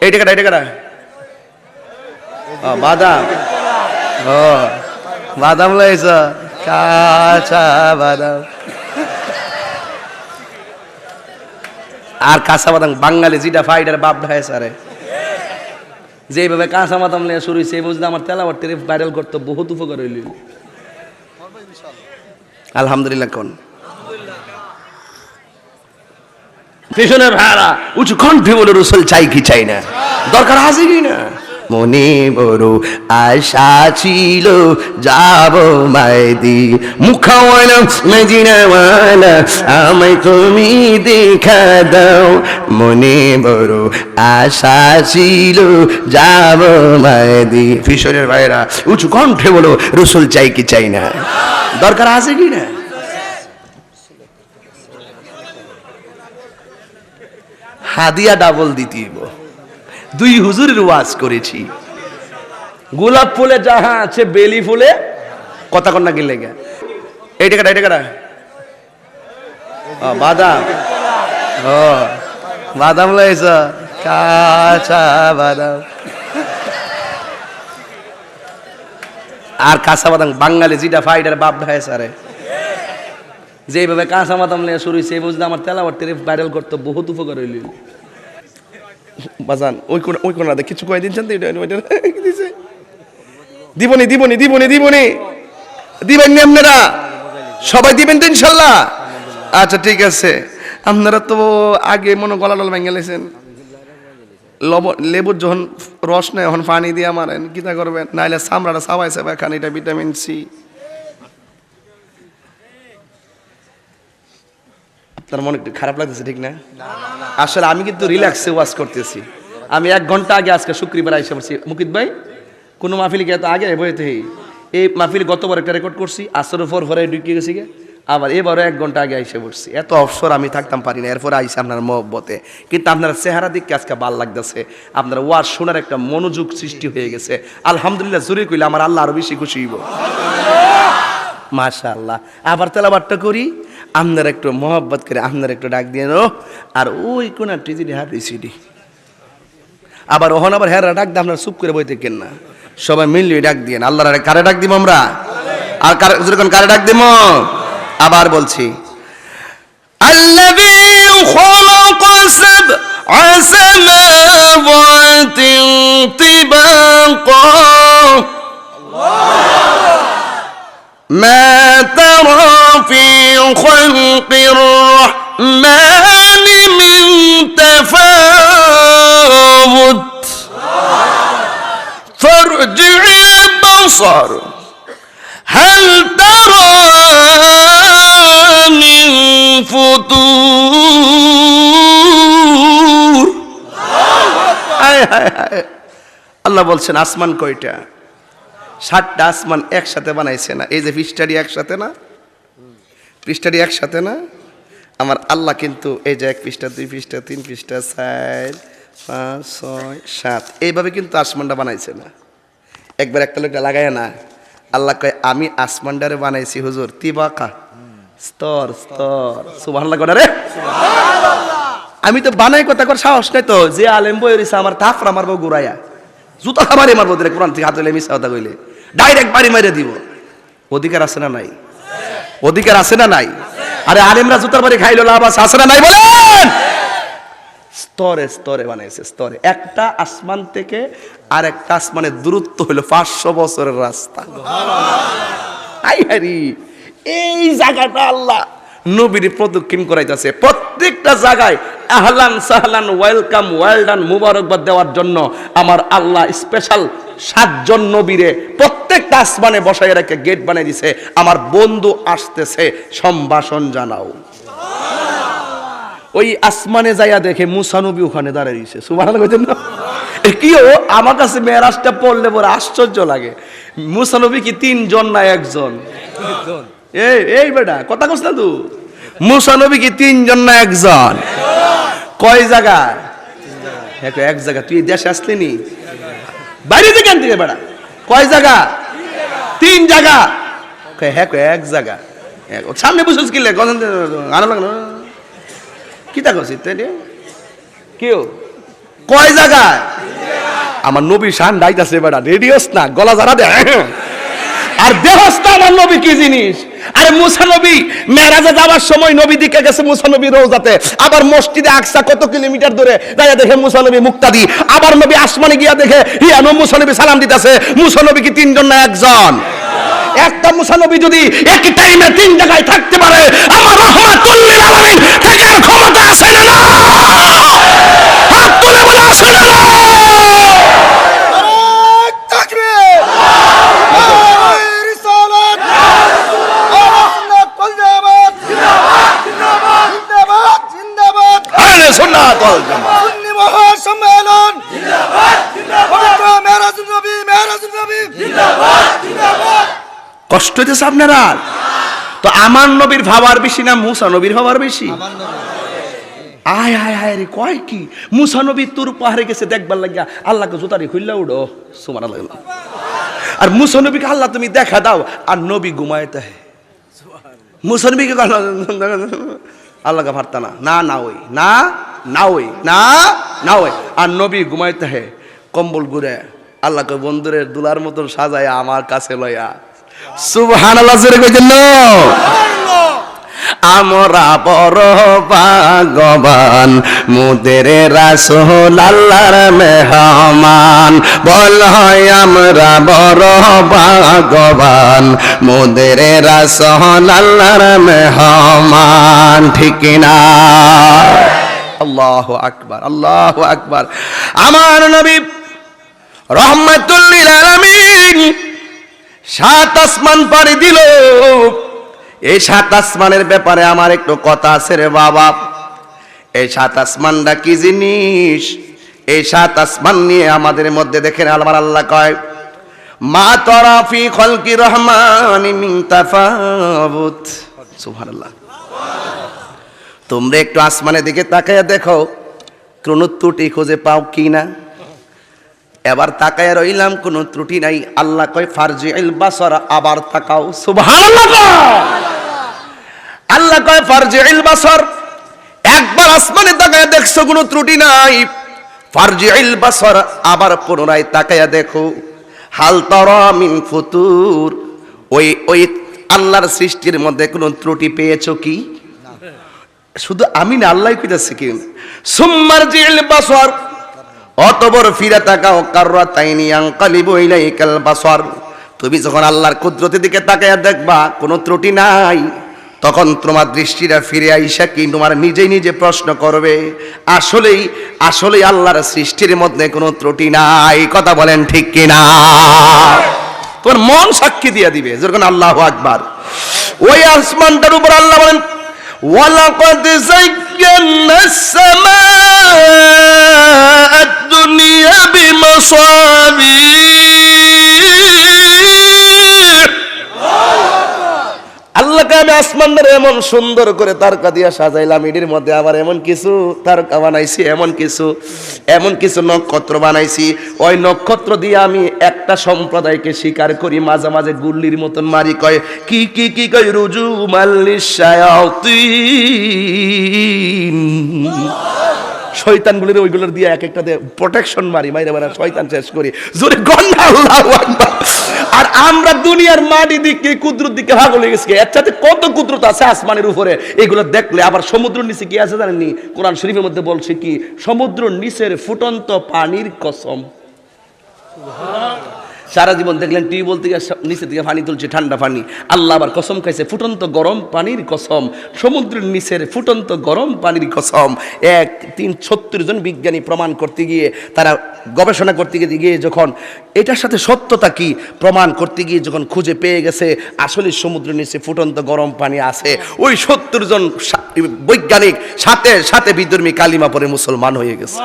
এই টাকাটা বাদাম। ও বাদাম লাইছ, কাঁচা বাদাম। আর কাঁচা বাদাম বাঙালি যেটা ফাইডার বাপ ঢায় সারে, যেভাবে কাঁচা বাদাম নিয়ে শুরু হয়েছে, বুঝলে আমার তেলাওয়াত ভাইরাল করতে বহুত উপকার হইল। আলহামদুলিল্লাহ কোন পেছনের ভাড়া উঁচু কণ্ঠে বলে রসুল চাই কি চাই না, দরকার আছে কি না। মনে বড় আশা ছিল যাব মাইদি মুখাওয়ালা মদিনাওয়ালা, আমায় তুমি দেখা দাও। মনে বড় আশা ছিল যাব মাইদি। পেছনের ভাইরা উঁচু কণ্ঠে বলো রসুল চাই কি চাই না, দরকার আছে কি না। হাদিয়া ডাবল দিতেই, দুই হুজুরের ওয়াজ করেছি। গোলাপ ফুলে যাহা আছে বেলি ফুলে কথা কন্যা গেলে গে। এই টাকাটা বাদাম। ও বাদাম লাইছ, কাঁচা বাদাম। আর কাঁচা বাদাম বাঙালি যেটা ফাইডার বাপ ঢায় সারে, যেভাবে কাঁচা বাদাম নিয়ে শুরু হয়েছে, বুঝলে আমার তেলাওয়াত ভাইরাল করতে বহুত উপকার হইল। বাজান ওই কোন কিছু কয়ে দিচ্ছেন তো, দিবনি দিবেন নি আপনারা? সবাই দিবেন তো ইনশাল্লাহ? আচ্ছা ঠিক আছে। আপনারা তো আগে মনে গলা টল ভেঙে লেছেন, লেবুর যখন রস নেয় এখন পানি দিয়ে মারেন, কিতা করবেন? নাইলে চামড়াটা সাবাই খান, এটা ভিটামিন সি। আপনার মনে একটু খারাপ লাগতেছে ঠিক না? আসলে আমি কিন্তু রিল্যাক্সে ওয়াজ করতেছি। আমি 1 ঘন্টা আগে আজকে শুক্রবার আইসা পড়ছি। মুকিত ভাই কোনো মাহফিল গিয়ে তো আগে বইতে, এই মাহফিল গতবার একটা রেকর্ড করছি, আসরের পর ভরে ঢুকিয়ে গেছি গে, আবার এবারও 1 ঘন্টা আগে আইসা পড়ছি। এত অবসর আমি থাকতাম পারি না, এরপরে আইসা আপনার মহব্বতে। কিন্তু আপনার চেহারা দিককে আজকে ভাল লাগতেছে, আপনার ওয়াজ শোনার একটা মনোযোগ সৃষ্টি হয়ে গেছে। আলহামদুলিল্লাহ জোরে কইলে আমার আল্লাহ আরো বেশি খুশি হইব। মাশাআল্লাহ। আবার তেলাওয়াতটা করি, আপনার একটু মহব্বত করে আপনার একটু ডাক দিয়ে নো। আর ওই কোন টিজিডি হাফি সিডি আবার ওহন আবার হেরা ডাক দিয়ে আপনার চুপ করে বইতে কেন না, সবাই মিলিয়ে ডাক দিয়ে আল্লাহর কারে ডাক দিব আমরা। আর যখন কারে ডাক দিব আবার বলছি, আল্লাযী খালাকা সাবআ সামাওয়াতিন তিবাকা মা তারা ফি খালকির রাহমানি মিন তাফাউত ফারজি'ল বাসার হাল তারা মিন ফুতুর। আল্লাহ বলছেন আসমান কয়টা? 7টা আসমান একসাথে বানাইছে না। এই যে পৃষ্ঠাটি একসাথে না, পৃষ্ঠাটি একসাথে না, আমার আল্লাহ কিন্তু এই যে 1 পৃষ্ঠা 2 পৃষ্ঠা 3 পৃষ্ঠা 4 5 6 7 এইভাবে কিন্তু আসমানটা বানাইছে না, একবার একটা লোকটা লাগায় না। আল্লাহ কয় আমি আসমানটারে বানাইছি হুজুর তিবাকা, স্তর স্তর। সুবহানাল্লাহ করে রে, আমি তো বানাই কথা কর সাহস নাই তো। যে আলেম বই রইছে আমার থাফরা মারবো গুড়াইয়া, জুতা খাবারে মারবো দিলে, কোরআন থেকে হাত হইলে মিশা কথা কইলে ডাইরেক্ট বাড়ি মাইরে দিব। অধিকার আছে না নাই? অধিকার আছে না নাই? আরে আলেমরা জুতার বাড়ি খাইলো লাভ আছে না নাই বলেন? স্তরে স্তরে বানাইছে, স্তরে। একটা আসমান থেকে আর একটা আসমানের দূরত্ব হলো 500 বছরের রাস্তা। আই হারি, এই জায়গাটা আল্লাহ নবীর প্রদক্ষিণ করাইতেছে। প্রত্যেকটা জায়গায় আহলান সাহলান ওয়েলকাম ওয়েল ডান মুবারকবাদ দেওয়ার জন্য আমার আল্লাহ স্পেশাল 7 জন নবীরে প্রত্যেকটা আসমানে বসায় রেখে গেট বানাই দিছে। আমার বন্ধু আসতেছে, সম্ভাষণ জানাও। ওই আসমানে যাইয়া দেখে মুসা নবী ওখানে দাঁড়িয়ে দিয়েছে। সুবহানাল্লাহ কইতেন না? কি ও আমার কাছে মেরাজটা পড়লে বড় আশ্চর্য লাগে। মুসা নবী কি 3 জন না 1 জন? এই বেটা কথা কস না তুই। মুসা নবী কি 3 জন না 1 জন? কয় জায়গা? এক জায়গা। তুই দেশে আসলি নি? বাইরে থেকে আনতে বেটা। কয় জায়গা? 3 জায়গা। হ্যাঁ এক জায়গা। সামনে বসেছ কিলে আনো লাগলো কি তা করছিস? কেউ কয় জায়গায়? আমার নবী শান ডাইতাছে বেটা, রেডিওস না, গলা যারা দে আর দেহস্তা আমার নবী কি জিনিস। আরে মুসা নবী মেরাজে যাওয়ার সময় নবী দিকে গেছে মুসা নবী রওজাতে, আবার মসজিদে আকসা কত কিলোমিটার দূরে দাঁড়া দেখে মুসা নবী মুক্তাদি, আবার নবী আসমানে গিয়া দেখে হিয়ানো মুসা নবী সালাম দিতেছে। মুসা নবী কি তিনজন না একজন? একটা মুসা নবী যদি একই টাইমে তিন জায়গায় থাকতে পারে, আমার রহমাতুল লিল আলামিন থাকার ক্ষমতা আছে না? হাত তুলে বলে আছে না? কষ্ট হইতেছে আপনারা? তো আমার নবীর ভাবার বেশি না মুসা নবীর ভাবার বেশি? আয় আয় আয় রে, কয় কি মুসা নবী তোর পাহাড়ে গেছে দেখবার লাগিয়া আল্লাহকে জুতারি খুললা উড়ো সুবহানাল্লাহ। আর মুসা নবীকে আল্লাহ তুমি দেখা দাও, আর নবী ঘুমাইতে মুসা নবীকে আল্লাহকে ভারতা না না না ওই না না ওই না না ওই, আর নবী ঘুমাইতে হে কম্বল ঘুরে আল্লাহকে বন্ধুরের দুলার মতন সাজায় আমার কাছে লয়া। সুবহানাল্লাহ জোরে কইতেন না? আমরা বড় ভাগ্যবান মোদের রাসূল আল্লাহর মেহমান, বল হয় আমরা বড় ভাগ্যবান মোদের রাসূল আল্লাহর মেহমান, ঠিক না? আল্লাহু আকবার, আল্লাহু আকবার। আমার নবী রহমাতুল লিল আলামিন 7 আসমান পাড়ি দিল। এই 7 আসমানের ব্যাপারে আমার একটু কথা আছে রে বাবা। এই 7 আসমানটা কি জিনিস? এই 7 আসমান নিয়ে আমাদের মধ্যে দেখেন আমার আল্লাহ কয়, মা তারা ফি খালকি রহমানি মিন তাফাউত। সুবহানাল্লাহ। তোমরা একটু আসমানের দিকে তাকায়া দেখো কোন ত্রুটি খুঁজে পাও কি না। এবার তাকায়া রইলাম, কোন ত্রুটি নাই। আল্লাহ কয় ফারজিল বাসর, আবার তাকাও। সুবহানাল্লাহ। আল্লাহ কয় ফারজিল বাসর, একবার আসমানে তাকায়া দেখছো কোনো ত্রুটি নাই, ফারজিল বাসর, আবার পুনরায় তাকায়া দেখো। হাল তারা মিন ফুতুর, ওই আল্লাহর সৃষ্টির মধ্যে কোনো ত্রুটি পেয়েছো কি? শুধু আমি না, আল্লাহই কইতাছে কি, সুম্মারজিল বাসর, অতঃপর ফিরে তাকাও, কাররাতাইনি ইয়ানকালিবু ইলাইকাল বাসর। তুমি যখন আল্লাহর কুদরতের দিকে তাকায়া দেখবা কোনো ত্রুটি নাই, তখন তোমার দৃষ্টিটা ফিরে আইসা কি তোমার নিজেই নিজে প্রশ্ন করবে, আসলেই আসলেই আল্লাহর সৃষ্টির মধ্যে কোনো ত্রুটি নাই। কথা বলেন ঠিক কিনা? তোমার মন সাক্ষী দিয়ে দিবে যখন আল্লাহু আকবার। ওই আসমানটার উপর আল্লাহ বলেন, ওয়ালাকাদ যায়্যানাস সামাআদ দুনিয়া বিমাসাবিহ। আল্লাহকে আমি আসমানটারে এমন সুন্দর করে তারকা দিয়া সাজাইলাম, এটির মধ্যে আবার এমন কিছু তারকা বানাইছি, এমন কিছু নক্ষত্র বানাইছি। ওই নক্ষত্র দিয়ে আমি একটা সম্প্রদায়কে শিকার করি, মাঝে মাঝে গুল্লির মতন মারি। কয় কি কি কি কয়, রুজু মাল্লিশ শায়াতিন, শয়তানগুলির ওইগুলোর দিয়ে এক একটা দিয়ে প্রোটেকশন মারি, মাইরে মারা শয়তান শেষ করি। জোরে গন্ডা আল্লাহু আকবার। আর আমরা দুনিয়ার মাটি দিকে কুদরত দিকে ভাগ হয়ে গেছি। এর সাথে কত কুদরত আছে আসমানের উপরে, এগুলো দেখলে। আবার সমুদ্রের নিচে কি আছে জানেননি? কোরআন শরীফের মধ্যে বলছে কি, সমুদ্রের নিচের ফুটন্ত পানির কসম। সারা জীবন দেখলেন টিউবওয়েল থেকে নিচের দিকে পানি তুলছে, ঠান্ডা পানি। আল্লাহ আবার কসম খাইছে, ফুটন্ত গরম পানির কসম, সমুদ্রের নিচের ফুটন্ত গরম পানির কসম। 36 জন বিজ্ঞানী প্রমাণ করতে গিয়ে, তারা গবেষণা করতে গিয়ে যখন এটার সাথে সত্যতা কি প্রমাণ করতে গিয়ে যখন খুঁজে পেয়ে গেছে আসলে সমুদ্রের নিচে ফুটন্ত গরম পানি আছে, ওই 70 জন বৈজ্ঞানিক সাথে সাথে বিধর্মী কালিমা পড়ে মুসলমান হয়ে গেছে।